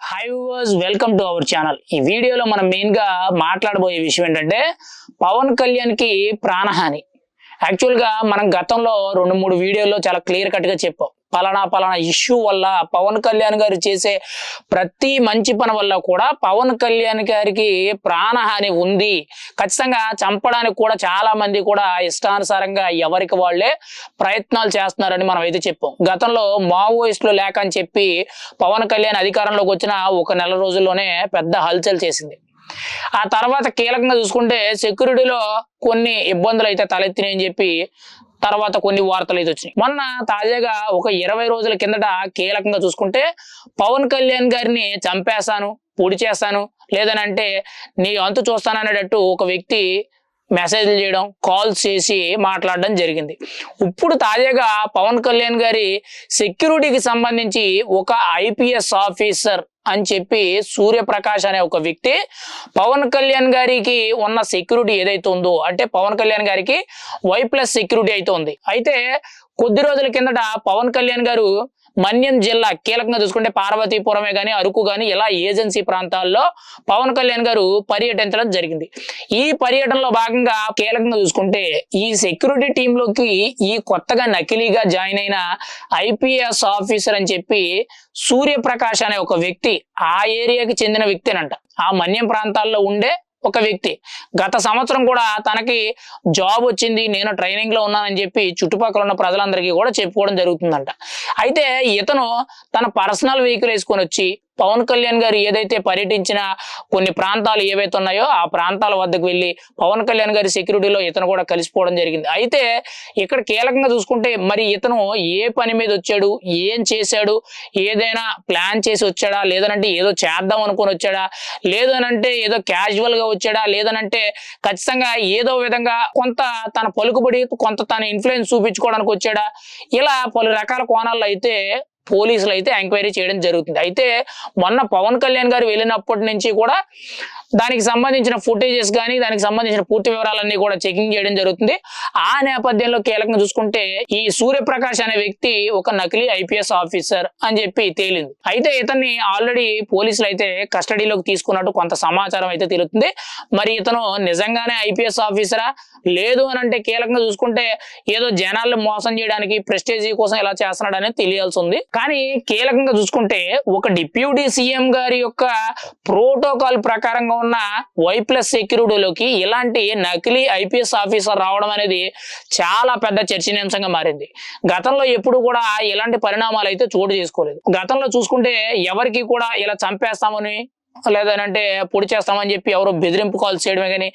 Hi viewers, welcome to our channel. ఈ వీడియోలో మనం మెయిన్ గా మాట్లాడబోయే విషయం ఏంటంటే పవన్ కళ్యాణ్ కి ప్రాణహాని. యాక్చువల్ గా మనం గతంలో 2-3 వీడియోల్లో చాలా క్లియర్ కట్ గా చెప్పాం. పలానా ఇష్యూ వల్ల పవన్ కళ్యాణ్ గారు చేసే ప్రతి మంచి పని వల్ల కూడా పవన్ కళ్యాణ్ గారికి ప్రాణహాని ఉంది, ఖచ్చితంగా చంపడానికి కూడా చాలా మంది కూడా ఇష్టానుసారంగా ఎవరికి వాళ్ళే ప్రయత్నాలు చేస్తున్నారని మనం అయితే చెప్పాం. గతంలో మావోయిస్టులు లేక అని చెప్పి పవన్ కళ్యాణ్ అధికారంలోకి వచ్చిన 1 నెల రోజుల్లోనే పెద్ద హల్చల్ చేసింది. ఆ తర్వాత కీలకంగా చూసుకుంటే సెక్యూరిటీలో కొన్ని ఇబ్బందులు అయితే తలెత్తినాయని చెప్పి తర్వాత కొన్ని వార్తలు అయితే వచ్చినాయి. మొన్న తాజాగా ఒక 20 రోజుల కిందట కీలకంగా చూసుకుంటే పవన్ కళ్యాణ్ గారిని చంపేస్తాను, పొడి చేస్తాను, లేదనంటే నీ అంతు చూస్తాను అనేటట్టు ఒక వ్యక్తి మెసేజ్లు చేయడం, కాల్స్ చేసి మాట్లాడడం జరిగింది. ఇప్పుడు తాజాగా పవన్ కళ్యాణ్ గారి సెక్యూరిటీకి సంబంధించి ఒక ఐపీఎస్ ఆఫీసర్ అని చెప్పి సూర్యప్రకాష్ అనే ఒక వ్యక్తి పవన్ కళ్యాణ్ గారికి ఉన్న సెక్యూరిటీ ఏదైతే ఉందో, అంటే పవన్ కళ్యాణ్ గారికి Y+ సెక్యూరిటీ అయితే ఉంది. అయితే కొద్ది రోజుల కిందట పవన్ కళ్యాణ్ గారు మన్యం జిల్లా కీలకంగా చూసుకుంటే పార్వతీపురమే కానీ, అరకు కానీ ఇలా ఏజెన్సీ ప్రాంతాల్లో పవన్ కళ్యాణ్ గారు పర్యటించడం జరిగింది. ఈ పర్యటనలో భాగంగా కీలకంగా చూసుకుంటే ఈ సెక్యూరిటీ టీంలోకి ఈ కొత్తగా నకిలీగా జాయిన్ అయిన ఐపీఎస్ ఆఫీసర్ అని చెప్పి సూర్యప్రకాష్ అనే ఒక వ్యక్తి, ఆ ఏరియాకి చెందిన వ్యక్తినంట, ఆ మన్యం ప్రాంతాల్లో ఉండే ఒక వ్యక్తి. గత సంవత్సరం కూడా తనకి జాబ్ వచ్చింది, నేను ట్రైనింగ్ లో ఉన్నానని చెప్పి చుట్టుపక్కల ఉన్న ప్రజలందరికీ కూడా చెప్పుకోవడం జరుగుతుందంట. అయితే ఇతను తన పర్సనల్ వెహికల్ వేసుకొని వచ్చి పవన్ కళ్యాణ్ గారు ఏదైతే పర్యటించిన కొన్ని ప్రాంతాలు ఏవైతే ఉన్నాయో ఆ ప్రాంతాల వద్దకు వెళ్ళి పవన్ కళ్యాణ్ గారి సెక్యూరిటీలో ఇతను కూడా కలిసిపోవడం జరిగింది. అయితే ఇక్కడ కీలకంగా చూసుకుంటే మరి ఇతను ఏ పని మీద వచ్చాడు, ఏం చేశాడు, ఏదైనా ప్లాన్ చేసి వచ్చాడా, లేదనంటే ఏదో చేద్దాం అనుకొని వచ్చాడా, లేదనంటే ఏదో క్యాజువల్ గా వచ్చాడా, లేదనంటే ఖచ్చితంగా ఏదో విధంగా కొంత తన పలుకుబడి, కొంత తన ఇన్ఫ్లుయెన్స్ చూపించుకోవడానికి వచ్చాడా, ఇలా పలు రకాల కోణాల్లో అయితే పోలీసులు అయితే ఎంక్వైరీ చేయడం జరుగుతుంది. అయితే మొన్న పవన్ కళ్యాణ్ గారు వెళ్ళినప్పటి నుంచి కూడా దానికి సంబంధించిన ఫుటేజెస్ కానీ, దానికి సంబంధించిన పూర్తి వివరాలన్నీ కూడా చెకింగ్ చేయడం జరుగుతుంది. ఆ నేపథ్యంలో కీలకంగా చూసుకుంటే ఈ సూర్యప్రకాష్ అనే వ్యక్తి ఒక నకిలీ ఐపీఎస్ ఆఫీసర్ అని చెప్పి తేలింది. అయితే ఇతన్ని ఆల్రెడీ పోలీసులు అయితే కస్టడీలోకి తీసుకున్నట్టు కొంత సమాచారం అయితే తెలుస్తుంది. మరి ఇతను నిజంగానే ఐపీఎస్ ఆఫీసరా, లేదు అని అంటే కీలకంగా చూసుకుంటే ఏదో జనాలను మోసం చేయడానికి ప్రెస్టేజీ కోసం ఇలా చేస్తున్నాడు అనేది తెలియాల్సి ఉంది. కానీ కీలకంగా చూసుకుంటే ఒక డిప్యూటీ సీఎం గారి యొక్క ప్రోటోకాల్ ప్రకారంగా ఉన్న Y+ సెక్యూరిటీలోకి ఇలాంటి నకిలీ ఐపీఎస్ ఆఫీసర్ రావడం అనేది చాలా పెద్ద చర్చనీయాంశంగా మారింది. గతంలో ఎప్పుడు కూడా ఇలాంటి పరిణామాలు అయితే చోటు చేసుకోలేదు. గతంలో చూసుకుంటే ఎవరికి కూడా ఇలా చంపేస్తామని, లేదంటే పొడి చేస్తామని చెప్పి ఎవరో బెదిరింపు కాల్స్ చేయడమే కానీ,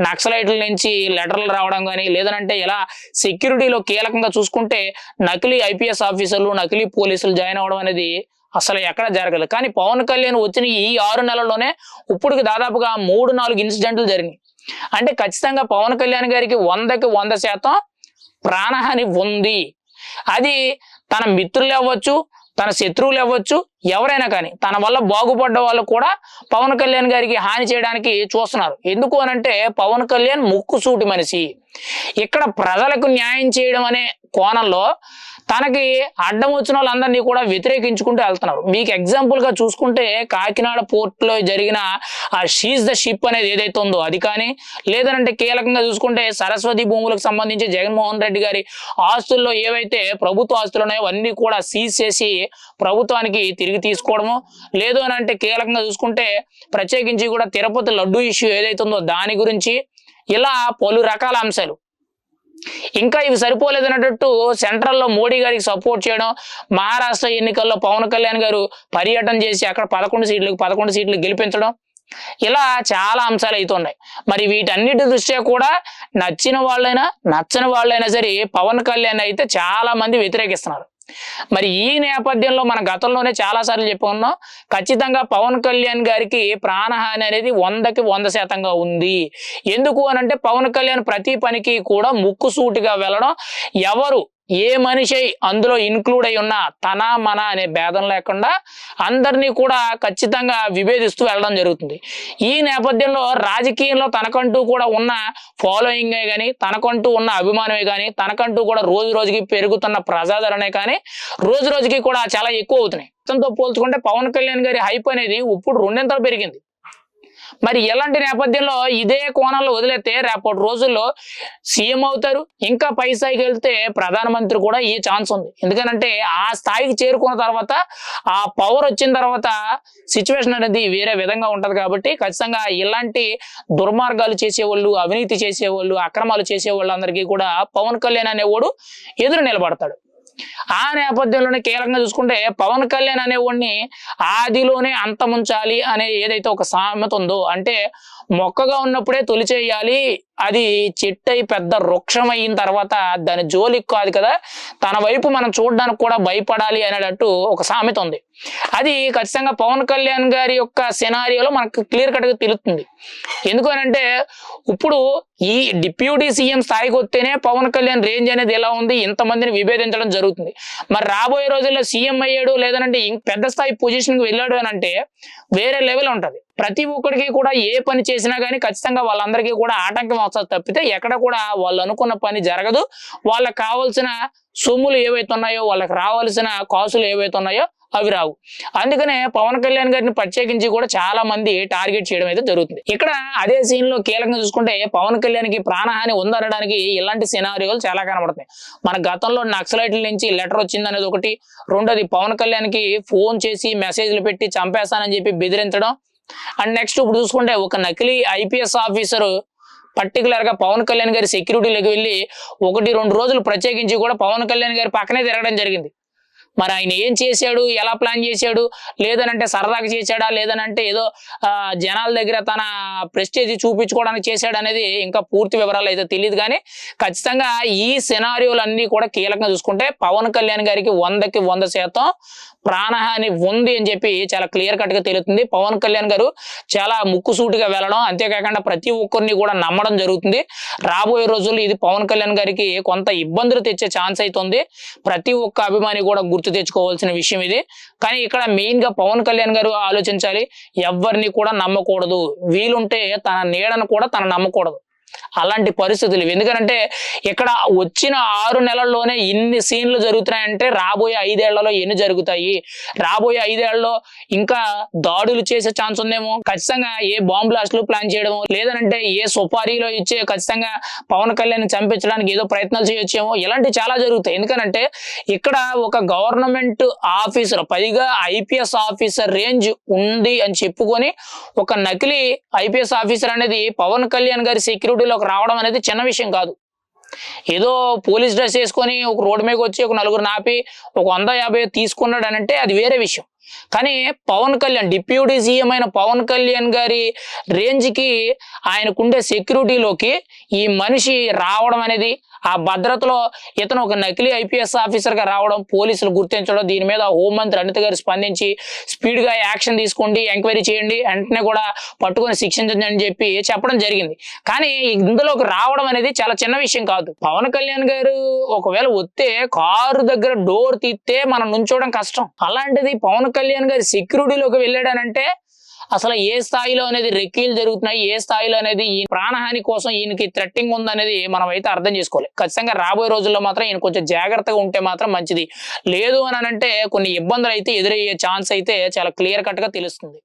నక్సలైట్ల నుంచి లెటర్లు రావడం కానీ, లేదనంటే ఇలా సెక్యూరిటీలో కీలకంగా చూసుకుంటే నకిలీ ఐపీఎస్ ఆఫీసర్లు, నకిలీ పోలీసులు జాయిన్ అవ్వడం అనేది అసలు ఎక్కడ జరగలేదు. కానీ పవన్ కళ్యాణ్ వచ్చిన ఈ 6 నెలల్లోనే ఇప్పటికి దాదాపుగా 3-4 ఇన్సిడెంట్లు జరిగినాయి. అంటే ఖచ్చితంగా పవన్ కళ్యాణ్ గారికి 100కి 100% ప్రాణహాని ఉంది. అది తన మిత్రులు అవ్వచ్చు, తన శత్రువులు అవ్వచ్చు, ఎవరైనా కానీ తన వల్ల బాగుపడ్డ వాళ్ళు కూడా పవన్ కళ్యాణ్ గారికి హాని చేయడానికి చూస్తున్నారు. ఎందుకు అనంటే పవన్ కళ్యాణ్ ముక్కుసూటి మనిషి. ఇక్కడ ప్రజలకు న్యాయం చేయడం అనే కోణంలో తనకి అడ్డం వచ్చిన వాళ్ళందరినీ కూడా వ్యతిరేకించుకుంటూ వెళ్తున్నారు. మీకు ఎగ్జాంపుల్ గా చూసుకుంటే కాకినాడ పోర్ట్ లో జరిగిన ఆ షీజ్ ద షిప్ అనేది ఏదైతే ఉందో అది కానీ, లేదనంటే కీలకంగా చూసుకుంటే సరస్వతి భూములకు సంబంధించి జగన్మోహన్ రెడ్డి గారి ఆస్తుల్లో ఏవైతే ప్రభుత్వ ఆస్తులు ఉన్నాయో అన్ని కూడా సీజ్ చేసి ప్రభుత్వానికి తిరిగి తీసుకోవడము, లేదు అని అంటే కీలకంగా చూసుకుంటే ప్రత్యేకించి కూడా తిరుపతి లడ్డు ఇష్యూ ఏదైతే ఉందో దాని గురించి, ఇలా పలు రకాల అంశాలు. ఇంకా ఇవి సరిపోలేదన్నట్టు సెంట్రల్లో మోడీ గారికి సపోర్ట్ చేయడం, మహారాష్ట్ర ఎన్నికల్లో పవన్ కళ్యాణ్ గారు పర్యటన చేసి అక్కడ 11 సీట్లు గెలిపించడం, ఇలా చాలా అంశాలు అయితే ఉన్నాయి. మరి వీటన్నిటి దృష్ట్యా కూడా నచ్చిన వాళ్ళైనా నచ్చని వాళ్ళైనా సరే పవన్ కళ్యాణ్ అయితే చాలా మంది వ్యతిరేకిస్తున్నారు. మరి ఈ నేపథ్యంలో మన గతంలోనే చాలా సార్లు చెప్పుకున్నాం, ఖచ్చితంగా పవన్ కళ్యాణ్ గారికి ప్రాణహాని అనేది 100కి 100% ఉంది. ఎందుకు అనంటే పవన్ కళ్యాణ్ ప్రతి పనికి కూడా ముక్కుసూటిగా వెళ్ళడం, ఎవరు ఏ మనిషి అందులో ఇన్క్లూడ్ అయి ఉన్నా తన మన అనే భేదం లేకుండా అందరినీ కూడా ఖచ్చితంగా విభేదిస్తూ వెళ్ళడం జరుగుతుంది. ఈ నేపథ్యంలో రాజకీయంలో తనకంటూ కూడా ఉన్న ఫాలోయింగే కానీ, తనకంటూ ఉన్న అభిమానమే కానీ, తనకంటూ కూడా రోజు రోజుకి పెరుగుతున్న ప్రజాదరణే కానీ రోజు రోజుకి కూడా చాలా ఎక్కువ అవుతున్నాయి. తో పోల్చుకుంటే పవన్ కళ్యాణ్ గారి హైప్ అనేది ఇప్పుడు రెండింతలు పెరిగింది. మరి ఎలాంటి నేపథ్యంలో ఇదే కోణంలో వదిలేస్తే రేపటి రోజుల్లో సీఎం అవుతారు, ఇంకా పై స్థాయికి వెళ్తే ప్రధానమంత్రి కూడా ఈ ఛాన్స్ ఉంది. ఎందుకంటే ఆ స్థాయికి చేరుకున్న తర్వాత, ఆ పవర్ వచ్చిన తర్వాత సిచ్యువేషన్ అనేది వేరే విధంగా ఉంటది. కాబట్టి ఖచ్చితంగా ఇలాంటి దుర్మార్గాలు చేసేవాళ్ళు, అవినీతి చేసేవాళ్ళు, అక్రమాలు చేసేవాళ్ళు అందరికీ కూడా పవన్ కళ్యాణ్ అనేవాడు ఎదురు నిలబడతాడు. ఆ నేపథ్యంలోనే కీలకంగా చూసుకుంటే పవన్ కళ్యాణ్ అనేవాడిని ఆదిలోనే అంతముంచాలి అనే ఏదైతే ఒక సామెత ఉందో, అంటే మొక్కగా ఉన్నప్పుడే తొలిచేయాలి, అది చెట్టై పెద్ద వృక్షం అయిన తర్వాత దాని జోలికి కాదు కదా, తన వైపు మనం చూడడానికి కూడా భయపడాలి అనేటట్టు ఒక సామెత ఉంది. అది ఖచ్చితంగా పవన్ కళ్యాణ్ గారి యొక్క సినారియోలో మనకు క్లియర్ కట్ గా తెలుస్తుంది. ఎందుకనంటే ఇప్పుడు ఈ డిప్యూటీ సీఎం స్థాయికి వస్తేనే పవన్ కళ్యాణ్ రేంజ్ అనేది ఎలా ఉంది, ఇంతమందిని విభేదించడం జరుగుతుంది. మరి రాబోయే రోజుల్లో సీఎం అయ్యాడు, లేదంటే పెద్ద స్థాయి పొజిషన్ కి వెళ్ళాడు అని అంటే వేరే లెవెల్ ఉంటది. ప్రతి ఒక్కరికి కూడా ఏ పని చేసినా కానీ ఖచ్చితంగా వాళ్ళందరికీ కూడా ఆటంకం వస్తుంది తప్పితే ఎక్కడ కూడా వాళ్ళు అనుకున్న పని జరగదు. వాళ్ళకి కావాల్సిన సొమ్ములు ఏవైతే ఉన్నాయో, వాళ్ళకి రావాల్సిన కాసులు ఏవైతే ఉన్నాయో అవి రావు. అందుకనే పవన్ కళ్యాణ్ గారిని ప్రత్యేకించి కూడా చాలా మంది టార్గెట్ చేయడం అయితే జరుగుతుంది. ఇక్కడ అదే సీన్ లో కీలకంగా చూసుకుంటే పవన్ కళ్యాణ్ కి ప్రాణహాని ఉందనడానికి ఇలాంటి సినారియోలు చాలా కనబడుతున్నాయి. మన గతంలో నక్సలైట్ల నుంచి లెటర్ వచ్చింది అనేది ఒకటి, రెండోది పవన్ కళ్యాణ్ కి ఫోన్ చేసి మెసేజ్లు పెట్టి చంపేస్తానని చెప్పి బెదిరించడం, అండ్ నెక్స్ట్ ఇప్పుడు చూసుకుంటే ఒక నకిలీ ఐపీఎస్ ఆఫీసర్ పర్టికులర్ గా పవన్ కళ్యాణ్ గారి సెక్యూరిటీలోకి వెళ్ళి 1-2 రోజులు ప్రత్యేకించి కూడా పవన్ కళ్యాణ్ గారి పక్కనే తిరగడం జరిగింది. మరి ఆయన ఏం చేశాడు, ఎలా ప్లాన్ చేశాడు, లేదనంటే సరదాగా చేశాడా, లేదనంటే ఏదో జనాల దగ్గర తన ప్రెస్టేజ్ చూపించుకోవడానికి చేశాడు అనేది ఇంకా పూర్తి వివరాలు అయితే తెలియదు. కానీ ఖచ్చితంగా ఈ సినారియోలన్నీ కూడా కీలకంగా చూసుకుంటే పవన్ కళ్యాణ్ గారికి 100కి 100% ప్రాణహాని ఉంది అని చెప్పి చాలా క్లియర్ కట్ గా తెలుస్తుంది. పవన్ కళ్యాణ్ గారు చాలా ముక్కుసూటిగా వెళ్ళడం, అంతేకాకుండా ప్రతి ఒక్కరిని కూడా నమ్మడం జరుగుతుంది. రాబోయే రోజుల్లో ఇది పవన్ కళ్యాణ్ గారికి కొంత ఇబ్బందులు తెచ్చే ఛాన్స్ అవుతుంది. ప్రతి ఒక్క అభిమాని కూడా గుర్తు తెచ్చుకోవాల్సిన విషయం ఇది. కానీ ఇక్కడ మెయిన్ గా పవన్ కళ్యాణ్ గారు ఆలోచించాలి, ఎవరిని కూడా నమ్మకూడదు, వీలుంటే తన నీడను కూడా తన నమ్మకూడదు. అలాంటి పరిస్థితులు. ఎందుకంటే ఇక్కడ వచ్చిన 6 నెలల్లోనే ఇన్ని సీన్లు జరుగుతున్నాయంటే రాబోయే 5 ఏళ్లలో ఎన్ని జరుగుతాయి, రాబోయే 5 ఏళ్లలో ఇంకా దాడులు చేసే ఛాన్స్ ఉందేమో, ఖచ్చితంగా ఏ బాంబ్ బ్లాస్ట్లు ప్లాన్ చేయడమో, లేదనంటే ఏ సుపారీలో ఇచ్చే ఖచ్చితంగా పవన్ కళ్యాణ్ చంపించడానికి ఏదో ప్రయత్నాలు చేయొచ్చేమో, ఇలాంటివి చాలా జరుగుతాయి. ఎందుకంటే ఇక్కడ ఒక గవర్నమెంట్ ఆఫీసర్, పైగా ఐపీఎస్ ఆఫీసర్ రేంజ్ ఉంది అని చెప్పుకొని ఒక నకిలీ ఐపీఎస్ ఆఫీసర్ అనేది పవన్ కళ్యాణ్ గారి సెక్యూరిటీలోకి రావడం అనేది చిన్న విషయం కాదు. ఏదో పోలీస్ డ్రెస్ వేసుకొని ఒక రోడ్డు మీద వచ్చి ఒక 4 నాపి ఒక 150 తీసుకున్నాడు అని అంటే అది వేరే విషయం. కానీ పవన్ కళ్యాణ్ డిప్యూటీ సీఎం అయిన పవన్ కళ్యాణ్ గారి రేంజ్ కి ఆయనకుండే సెక్యూరిటీలోకి ఈ మనిషి రావడం అనేది, ఆ భద్రతలో ఇతను ఒక నకిలీ ఐపీఎస్ ఆఫీసర్ గా రావడం, పోలీసులు గుర్తించడం, దీని మీద హోంమంత్రి అనిత గారు స్పందించి స్పీడ్ గా యాక్షన్ తీసుకోండి, ఎంక్వైరీ చేయండి, వెంటనే కూడా పట్టుకొని శిక్షించండి అని చెప్పి చెప్పడం జరిగింది. కానీ ఇందులోకి రావడం అనేది చాలా చిన్న విషయం కాదు. పవన్ కళ్యాణ్ గారు ఒకవేళ వస్తే కారు దగ్గర డోర్ తీస్తే మనం నుంచోవడం కష్టం. అలాంటిది పవన్ కళ్యాణ్ గారి సెక్యూరిటీలోకి వెళ్ళాడనంటే అసలు ఏ స్థాయిలో అనేది రెక్కీలు జరుగుతున్నాయి, ఏ స్థాయిలో అనేది ఈ ప్రాణహాని కోసం ఈయనకి థ్రెట్టింగ్ ఉందనేది మనం అయితే అర్థం చేసుకోవాలి. ఖచ్చితంగా రాబోయే రోజుల్లో మాత్రం ఈయన కొంచెం జాగ్రత్తగా ఉంటే మాత్రం మంచిది. లేదు అని అంటే కొన్ని ఇబ్బందులు అయితే ఎదురయ్యే ఛాన్స్ అయితే చాలా క్లియర్ కట్ గా తెలుస్తుంది.